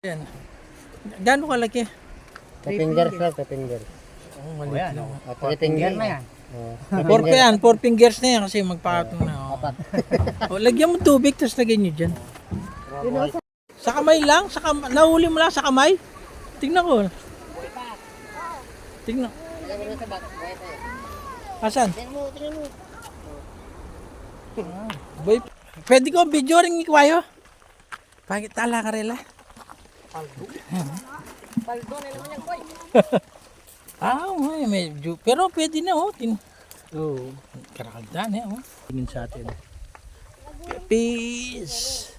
Yan. Gaano kalaki? 2 fingers lang, 2 fingers. Oh, maliit lang. 3 fingers na yan. 4 pa yan, 4 fingers na yan kasi magpakatong na. Oh. Oh, lagyan mo tubig tapos lagyan nyo dyan. Sa kamay lang? Nahuli mo lang sa kamay? Tingnan ko. Tingnan. Asan? Boy, pwede ko video rin ikwayo? Bakit tala ka rela? Paldo na naman yan, boy. Medyo. Pero pwede na, oh. Oh, karakagdan, eh, oh. Tingin sa atin. Peace!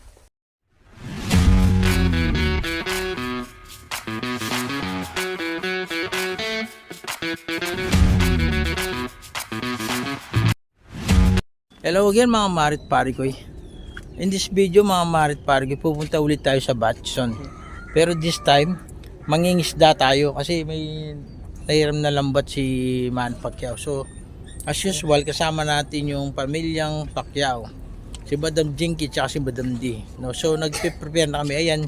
Hello again mga marit parikoy. In this video mga marit parikoy, pupunta ulit tayo sa Batson. Pero this time, mangingisda tayo kasi may nahiram na lambat si Manny Pacquiao. So, as usual, kasama natin yung pamilyang Pacquiao. Si Madam Jinky at si Madam D. No? So, nag-prepare na kami. Ayan,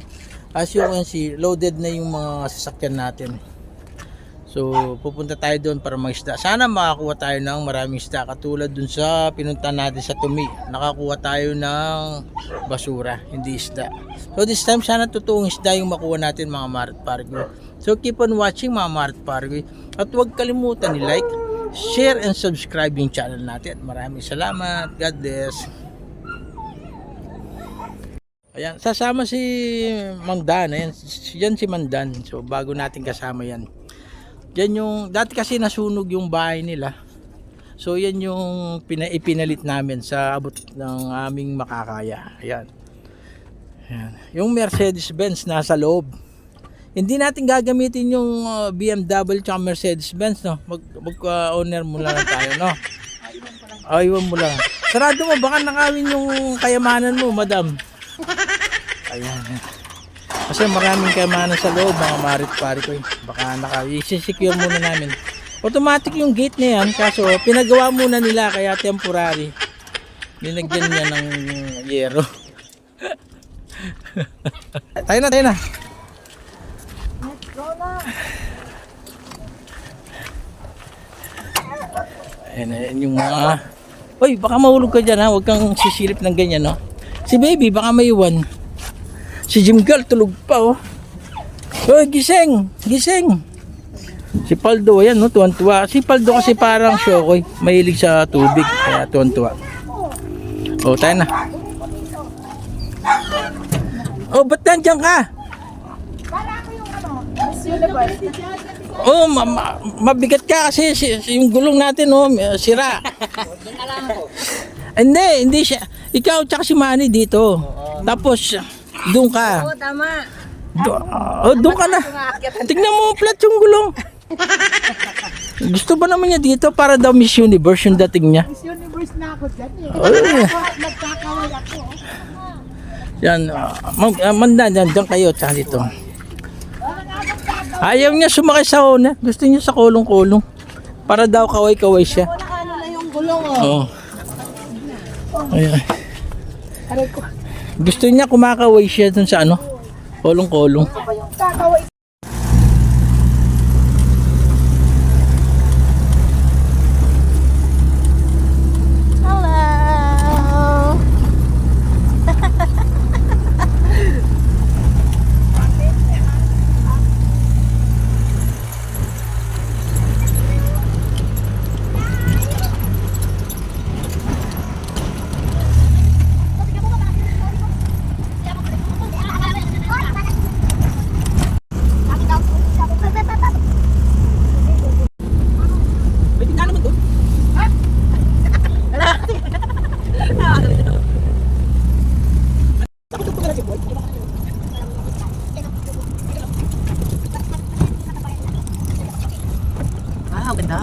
as you can see, loaded na yung mga sasakyan natin. So, pupunta tayo doon para mangisda. Sana makakuha tayo ng maraming isda katulad dun sa pinunta natin sa Tumi. Nakakuha tayo ng basura, hindi isda. So, this time, sana totoong isda yung makuha natin mga Marit Pargo. So, keep on watching mga Marit Pargo. At huwag kalimutan i-like, share, and subscribe yung channel natin. Maraming salamat. God bless. Ayan, sasama si Mang Dan. Ayan, yan si Mang Dan. So, bago natin kasama yan. Yan yung, dati kasi nasunog yung bahay nila. So yan yung ipinalit namin sa abot ng aming makakaya. Ayan. Ayan. Yung Mercedes-Benz nasa loob. Hindi natin gagamitin yung BMW tsaka Mercedes-Benz, no? Mag-owner mo lang tayo, no? Iwan mo lang. Sarado mo, baka nakawin yung kayamanan mo, madam. Ayan. Kasi maraming kayamanan sa loob mga Marit Parikoy. Baka i-secure muna namin. Automatic yung gate na yan. Kaso pinagawa muna nila kaya temporary. Nilagyan niya ng yero. Tayo na. Let's go na. Ayan yung mga... Uy, baka mahulog ka dyan ha. Huwag kang sisilip ng ganyan, no? Si baby baka maiwan. Si Jim Girl tulog pa, oh. Hoy, gising. Si Paldo, ayan, no, tuwan-tuwa. Si Paldo kasi parang syokoy, mahilig sa tubig, kaya tuwan-tuwa. Oh, tayo na. Oh, ba't nandiyan ka? Para ako yung Miss Universe. Oh, mabigat ka kasi yung gulong natin, oh, sira. Hindi siya. Ikaw tsaka si Manny dito. Tapos doon ka. Oo, tama. Doon ka na. Tignan mo flat yung gulong. Gusto ba naman niya dito para daw Miss Universe yung dating niya? Miss Universe na ako dyan eh. Oh. Nagkakaway ako. Yan. Mandan yan. Doon kayo. Tsaka dito. Ayaw niya sumakay sa una. Gusto niya sa kulong-kulong. Para daw kaway-kaway siya. Ano na yung gulong Oo. oh. Ayan. Aray ko. Gusto niya kumakaway siya dun sa ano? Kolong-kolong. Ano ba yung kakaway? Hello. Pwede na naman doon. Ah, ganda.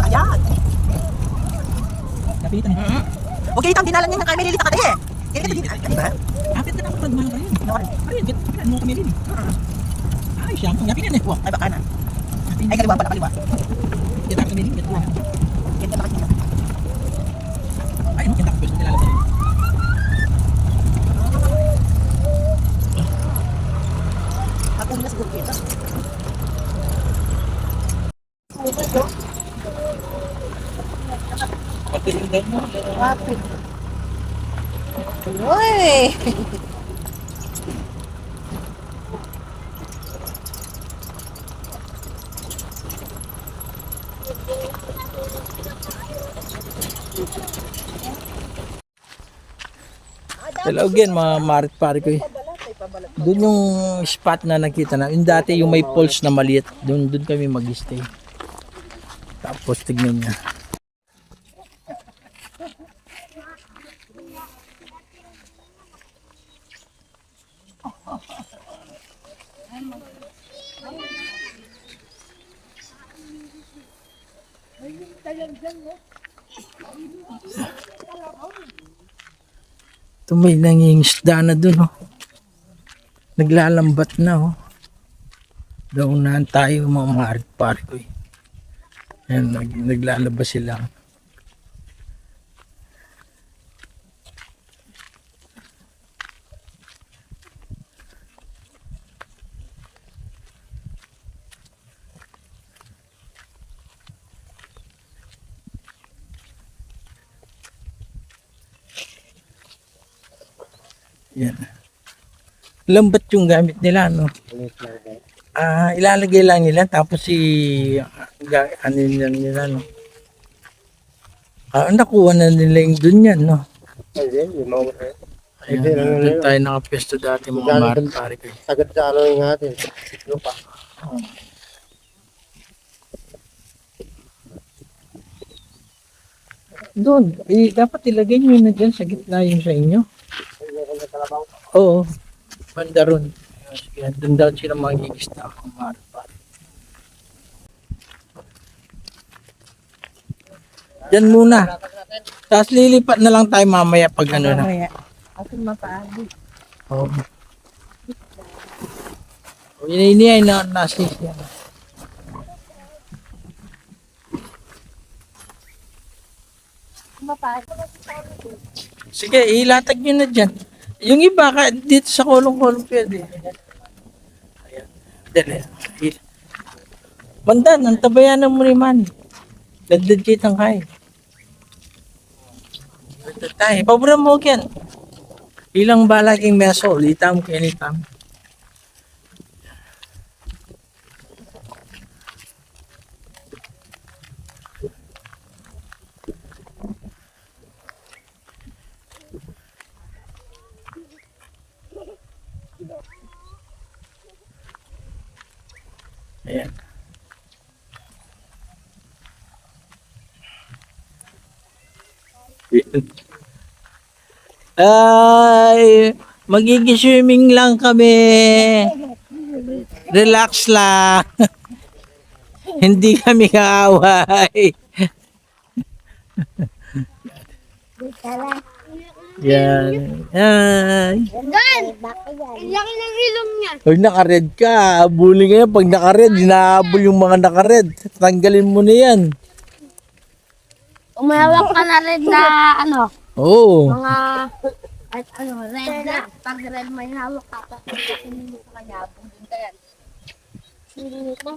Ayan. Napilitan niya. Okay, tam dinalan niya ng kay Melilita ka eh. Diba? Kapit ka na kapag mahal ka rin. Ayun, kapit mo kami rin. Ay, siya. Ang yapin yan eh. Ay, baka na. Ay, kaliwa pala, kaliwa. Kita kami rin. Ganda ba kasi? Ay, no. Gusto nila lang. Ako na siguro dito. Pati yung dad mo. Wapit. Uy! Hello again mga marit pare ko eh. Doon yung spot na nakita na. Yung dati yung may falls na maliit. Doon kami mag-stay. Tapos tignan niya. Ito may nangingisda na dun oh. Naglalambat na oh. Daunahan tayo mga marit pare ko eh. Ayan, naglalabas sila. Yan. Lambat yung gamit nila, no? Ilalagay lang nila tapos ano yan nila, no? Nakuha na nila yung dun yan, no? Ayun, yung mga Ayan, doon tayo nakapesto dati mga marit pare ko. sagad sa ano yung atin. Lupa. Doon, dapat ilagay nyo na dyan sa gitna yung sa inyo. Oo, banda ron. Sige, doon daw sila magigista ang marit pare. Yan muna. Tapos lilipat na lang tayo mamaya pag ano na. Ako mapaagi. Oo. Ini ay nasis yan. Mapaagi. Sige, ilatag nyo na dyan. Yung iba, dito sa kolong-kolong pwede. Ayan. Dali. Bandan, ang tabayanan mo naman. Dagdag kitang kay. Dagdag tayo. Pabura mo yan. Ilang balaging meso. Litam ko anytime. Ayan. Ay, magiging-swimming lang kami. Relax lang. Hindi kami kaaway. Yan. Ay. Dan! Laki ng ilong niya. Pag naka-red ka, habulin ka yan. Pag naka-red, hinahabol yung mga naka-red. Tanggalin mo na yan. Umawak ka na rin na ano, Oo. mga at ano, red na. Pag red may hawak ka, tapos hindi ka kanya, bundin ka yan.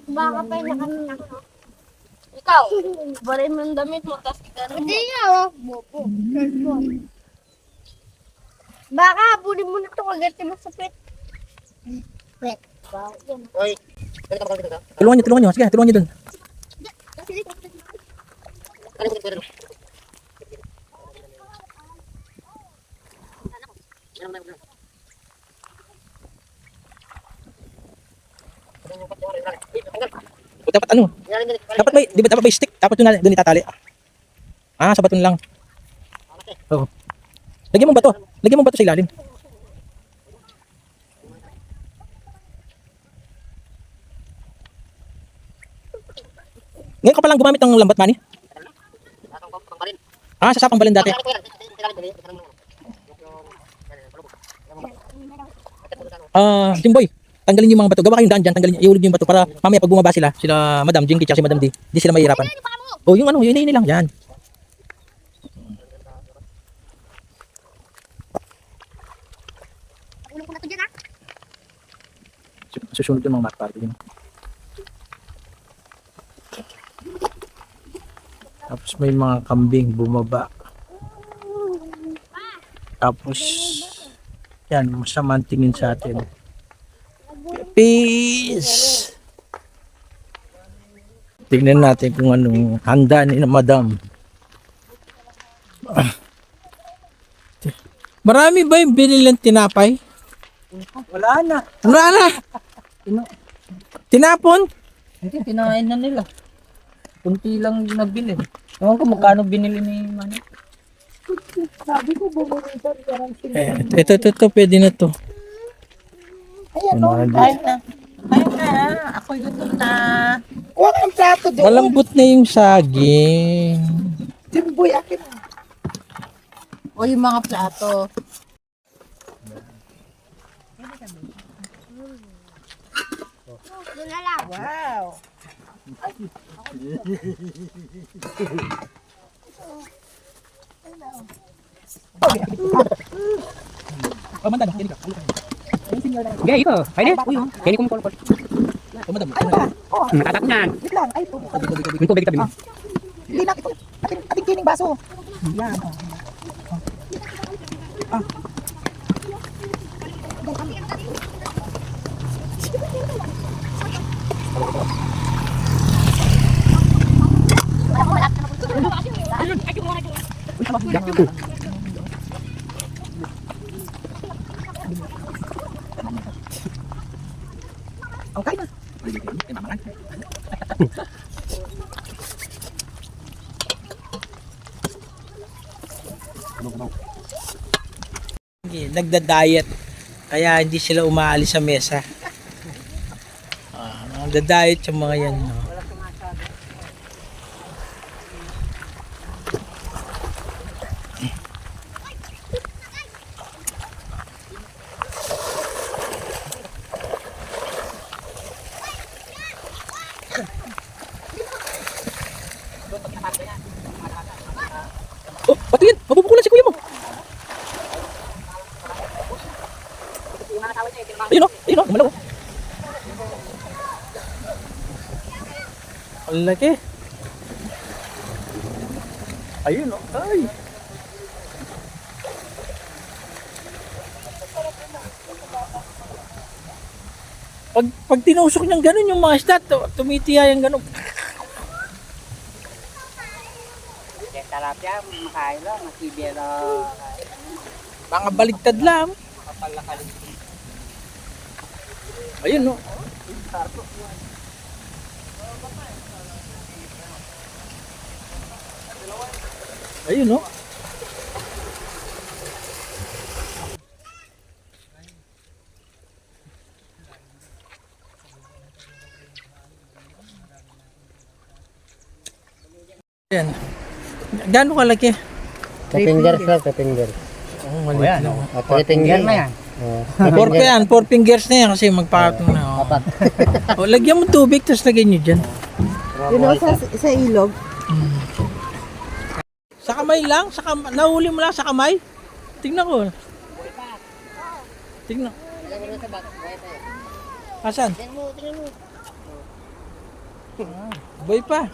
Baka pa yung nakaminak. Ikaw, barin mo yung damit mo, tapos ikaw hindi nga, oh. Bopo. Baka, bulin mo na ito, kagati mo sa pet. Pet. Oy, ganito ka dito. Tulungan nyo. Sige, tulungan nyo dun. Ano ko dito? O, dapat ano? Di ba dapat may stick? Dapat yun na doon itatali. Sa baton lang. Oo. Lagyan mo ba to sa ilalim? Ngayon ka palang gumamit ng lambat, Manny? Sa sapang balon dati. Jimboy, tanggalin yung mga bato. Gawa kayong daan dyan, tanggalin niyo, iulog yung bato para mamaya pag bumaba sila Madam Jinky at si Madam D, di sila mahihirapan. Yung ano, yun lang, yan. Susunod yung mga matpari din. Tapos may mga kambing bumaba. Tapos yan, masamang tingin sa atin. Peace! Tingnan natin kung anong handa ni na madam. Marami ba yung binilang tinapay? Wala na. Wala na! Tinapon? Hindi, kinain na nila. Kunti lang nabili. Ewan ko magkano binili ni Manny. Sabi ko, bumili daw. Ito, pwede na to. Ayan o, kain na. Kain na. Ako'y gutom na. Kuha ka ng plato doon. Malambot na yung saging. Timboy, akin na. O yung mga plato. Doon na lang. Wow. Oh, madam, kini ka. Gaya ito. Pwede? Kaya kung pol-pol. Oh, madam. Natatak niyan. Wait lang. Ay, po. Yung tubig tabi mo. Hindi na. Ito. Ating kining baso. Yan. Okay na. Nagda-diet. Kaya hindi sila umaalis sa mesa. Nagda-diet yung mga yan. No? Oh, pati yan! Mabubukulan si kuya mo! Ayun o, umalaw. Ang laki. Ayun o, ay. Pag tinusok niyang ganun yung mga isda, tumitiya yung ganun. Talapia, makain lang. Masibira. Mga baligtad lang. Ayun no. Ayun no. Ayan. Gaano kalaki? Fingers lang, fingers. Oh, maliit lang. Finger na yan. Four pa yan, 4 fingers na yan kasi magpatong na. Apat. O, lagyan mo tubig, tapos lagyan nyo dyan. You know, sa ilog. Sa kamay lang? Nahuli mo lang sa kamay? Tingnan ko. Tingnan. Asan? Boy pa.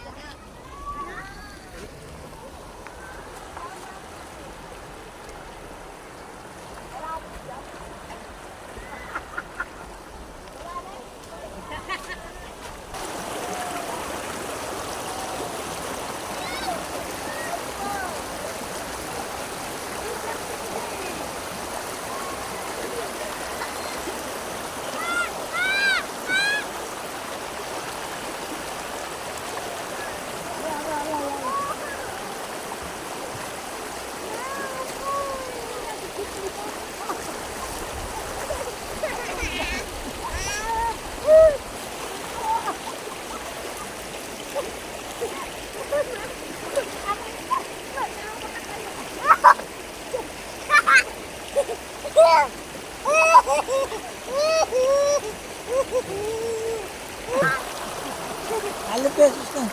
Alam pesos na.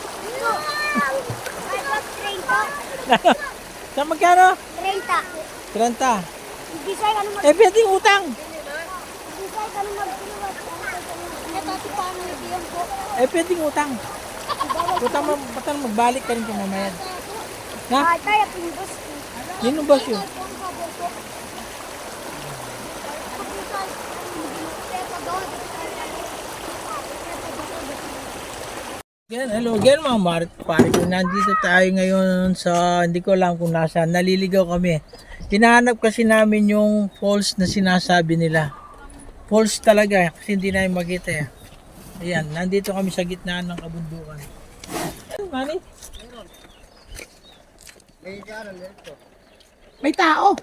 Sa magkano? 30. 30. Hindi sa'yo, ano Eh, pwede utang. Hindi sa'yo, ano mag-iwat. Eh, pwedeng utang. Utang mo, patang magbalik ka rin kung mamaya. Na? Yun ba siya? Yan, hello again mga Marit pare ko. Nandito tayo ngayon sa, hindi ko alam kung nasaan, naliligaw kami. Hinahanap kasi namin yung falls na sinasabi nila. Falls talaga kasi hindi namin makita eh. Ayan, nandito kami sa gitna ng kabundukan. Ano, Manny? May tao!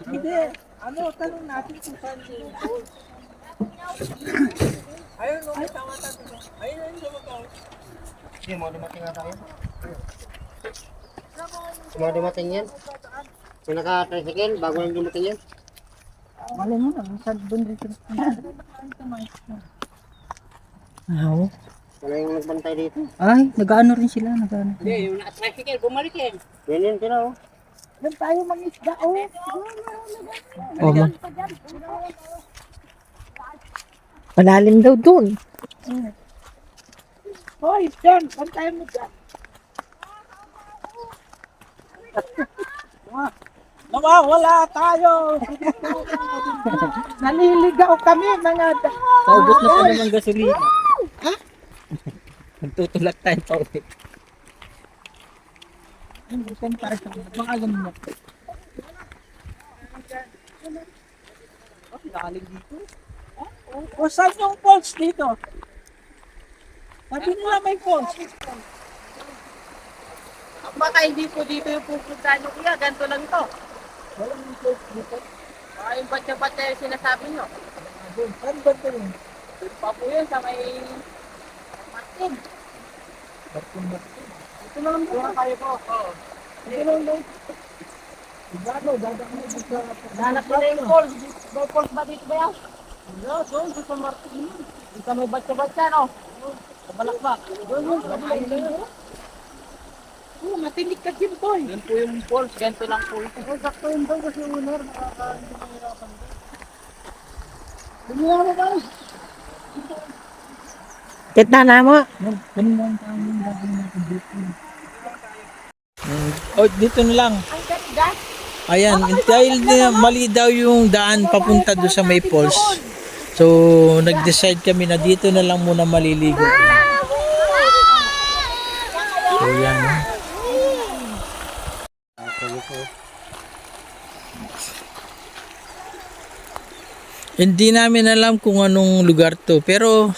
Hindi. Ano, tanong natin kung saan yung falls. Ayun, no, may tama tayo. Ayun, ayun, lumagaw. Sige, mo dumating na tayo. Mo dumating yan. Yung naka-tricycle, bago lang dumating yan. Malay mo na, sa doon dito. Oo. Wala yung nagbantay dito. Ay, nag-ano rin sila, nag-ano. Hindi, yung naka-tricycle, bumalik yan. Yan yun sila, oh. Doon tayo mangisda, oh. Oh, malalim daw doon. Hoy, John, pantay mo dyan. Nawawala tayo! Naliligaw kami, mga Paubos na pa naman gasolina. Ha? Nagtutulak tayo pa ulit. Saan tayo sa baka ganun mo? Lalim dito? O saan yung falls dito? Sabi nila may falls. Baka hindi po dito yung pupuntahan nyo kuya, ganito lang ito. Walang falls dito. Baka yung batya-batya yung sinasabi nyo. Saan ba ito yun? Doon pa po yun sa may Martin. Ito na lang po kayo po. Oo. Ito lang lang. Gano, dadaan mo dito sa... Hanap nila yung falls. May falls ba dito ba yan? Wala, doon sa Martin. Dito may batya-batya, no? Sa Balakbak. Doon sa Balakbak. Oh, matinig ka din, boy. Yan po yung falls, ganito lang po ito. Sakto yun daw kasi owner, nakakahirapan din. Bumila mo ba? Kita na mo. Ganun lang tayo yung lagi natin dito. Oh, dito na lang. Ayan, dahil mali daw yung daan papunta doon sa may falls. So, nag-decide kami na dito na lang muna maliligo. So, yan. Hindi namin alam kung anong lugar to, pero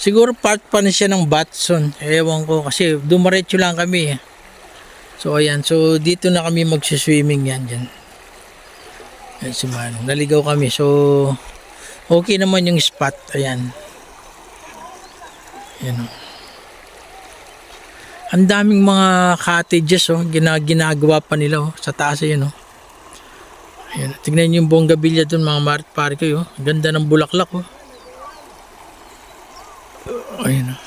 siguro part pa na siya ng Batson. Ewan ko kasi dumaretso lang kami. So ayan, so dito na kami magsiswimming yan dyan. Ayan si Mano, naligaw kami. So okay naman yung spot. Ayan. Ayan o. Ang daming mga cottages oh, ginagawa pa nila oh, sa taas ayan oh. Ayan, tignan niyo yung bonggabilya doon mga Marit pare kayo. Ganda ng bulaklak oh. Ayan oh.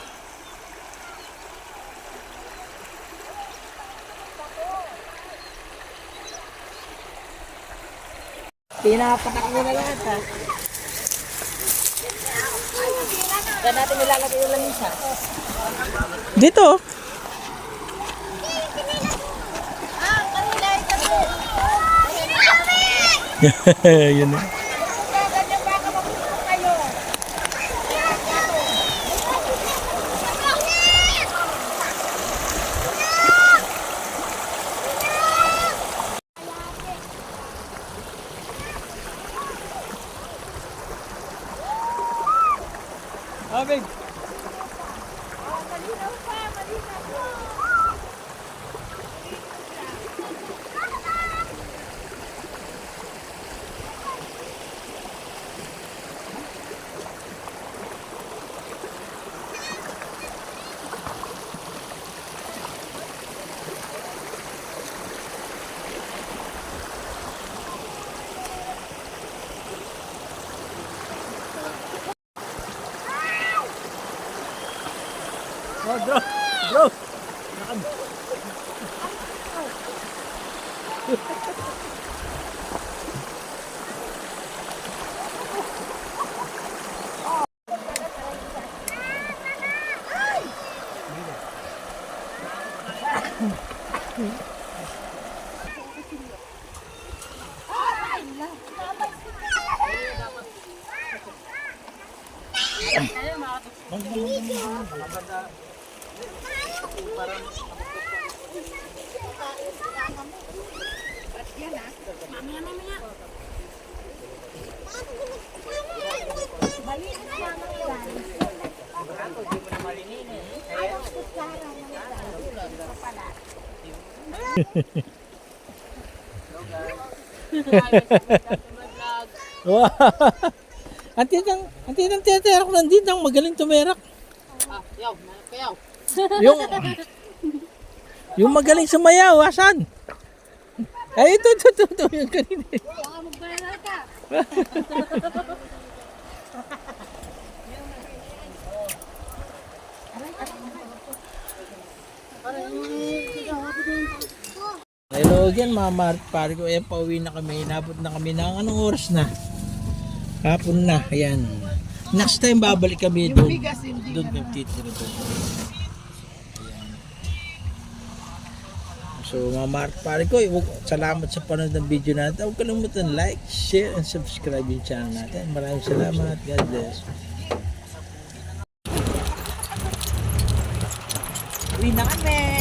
Pinapatak mo na lahat ha. Saan natin nilalagay yung lamisa? Dito oh. Yun oh. Abig. Oh, bro. Wow. Ang tinang teterak nandito ang magaling tumerak. Yung yung magaling sumayaw, asan? Ay, ito, yung kanina. Hello again mga pare ko. Ayan, pauwi na kami. Inabot na kami ng anong oras na? Hapon na. Ayan. Next time babalik kami doon. Doon nagtitira doon. So mga pare ko, salamat sa panonood ng video natin. Huwag kalimutan like, share, and subscribe yung channel natin. Maraming salamat. God bless. Uwi na kami.